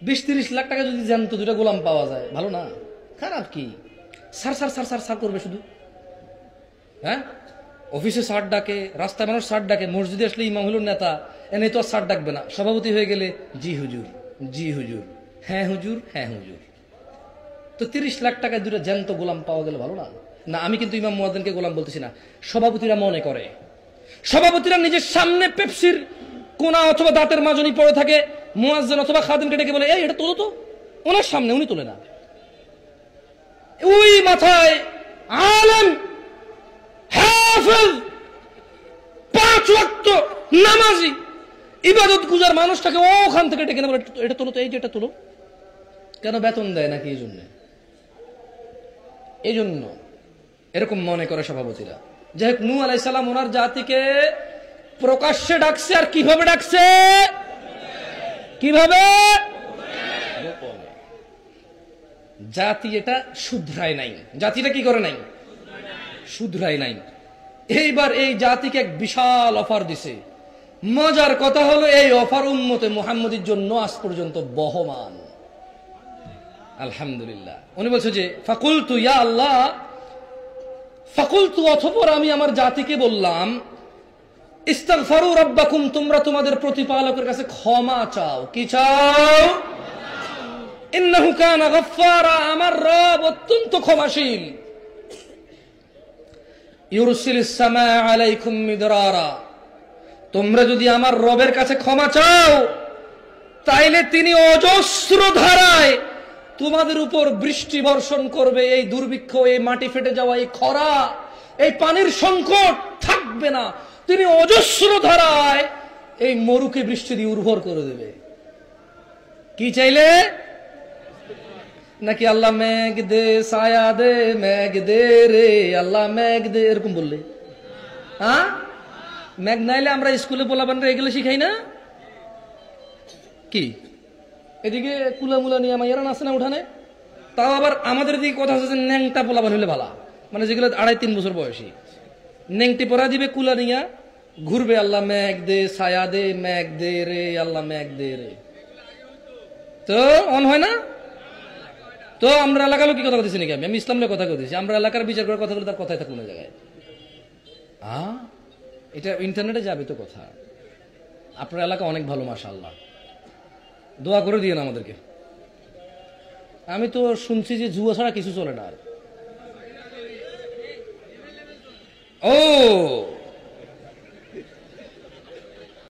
20-30 লাখ টাকা যদি জ্যান্ত দুটা গোলাম পাওয়া যায়, ভালো না? খারাপ কি? সার সার সার সার সার করবে শুধু। হ্যাঁ, অফিসে সার ডাকে, রাস্তায় মানুষ সার ডাকে, মসজিদে আসলে ইমাম হলো নেতা, এনে তো আর সার ডাকবে না। সভাপতি হয়ে গেলে জি হুজুর, জি হুজুর, হ্যাঁ হুজুর, হ্যাঁ হুজুর। তো 30 লাখ টাকায় দুটা জ্যান্ত গোলাম পাওয়া গেলে ভালো না? না, আমি কিন্তু ইমাম মুয়াজ্জিনকে গোলাম বলতেছি না, সভাপতিরা মনে করে। সভাপতিরা নিজের সামনে পেপসির কোনা অথবা দাঁতের মাজনি পড়ে থাকে, মুয়াজ্জিন অথবা খাদেমকে ডেকে বলে, এই এটা তোলো তো, ওনার সামনে, উনি তোলে না। ওই মাথায় আলেম, হাফেজ, 5 ওয়াক্ত নামাজি, ইবাদত গুজার মানুষটাকে ওখান থেকে ডেকে না বলে, এটা তোলো তো, এই যে এটা তোলো। কেন? বেতন দেয় নাকি? এই জন্য এরকম মনে করে সভাপতিরা। যাই হোক, নূহ আলাইহিস সালাম ওনার জাতিকে প্রকাশ্যে ডাকছে। আর কিভাবে ডাকছে? কিভাবে? জাতি এটা শুধরায় নাই। জাতিটা কি করে নাই? শুধরায় নাই। এইবার এই জাতিকে এক বিশাল অফার দিছে। মজার কথা হলো, এই অফার উম্মতে মুহাম্মদীর জন্য আজ পর্যন্ত বহমান। আলহামদুলিল্লাহ। উনি বলছে যে ফাকুলতু ইয়া আল্লাহ, ফাকুলতু, অতঃপর আমি আমার জাতিকে বললাম, ইস্তাগফারু রাব্বাকুম, তোমরা তোমাদের প্রতিপালকের কাছে ক্ষমা চাও। কি চাও? ইন্নাহু কানা গাফফারা, আমার রব অত্যন্ত ক্ষমাশীল। ইউরসিলিস সামা আলাইকুম মিদরারা, তোমরা যদি আমার রবের কাছে ক্ষমা চাও, তাইলে তিনি অজস্র ধারায় তোমাদের উপর বৃষ্টি বর্ষণ করবে। এই দুর্ভিক্ষ, এই মাটি ফেটে যাওয়া, এই খরা, এই পানির সংকট থাকবে না। তিনি অজস্র ধারায় এই মরুকে বৃষ্টি দিয়ে উর্বর করে দেবে। কি চাইলে? নাকি আল্লাহ মেঘ দে, ছায়া দে, মেঘ দে রে আল্লাহ মেঘ দে, এরকম বললে? হ্যাঁ, মেঘ নাইলে আমরা স্কুলে পোলাপানরা এগুলো শিখাই না কি? এদিকে কুলামুলা নিয়ে মাইয়ারা নাচে না উঠানে, তাও আবার আমাদের দিকে কথা হচ্ছে ন্যাংটা পোলাপান হইলে ভালা, মানে যেগুলো 2.5-3 বছর বয়সী, নেংটি পরা দিবে, কুলা নিয়া ঘুরবে, আল্লাহ মেঘ দে, ছায়া দে, মেঘ দে রে আল্লাহ মেঘ দে রে। তো অন হয় না? তো আমরা এলাকার লোক কি কথা বলতেছি নাকি? আমি ইসলামের কথা বলতেছি। আমরা এলাকার বিচার করার কথা বলে তার কথাই থাকলো না জায়গায়। এটা ইন্টারনেটে যাবে তো কথা। আপনার এলাকা অনেক ভালো, মাশাআল্লাহ, দোয়া করে দিয়েন আমাদেরকে। আমি তো শুনছি যে জুয়া ছাড়া কিছু চলে না। ও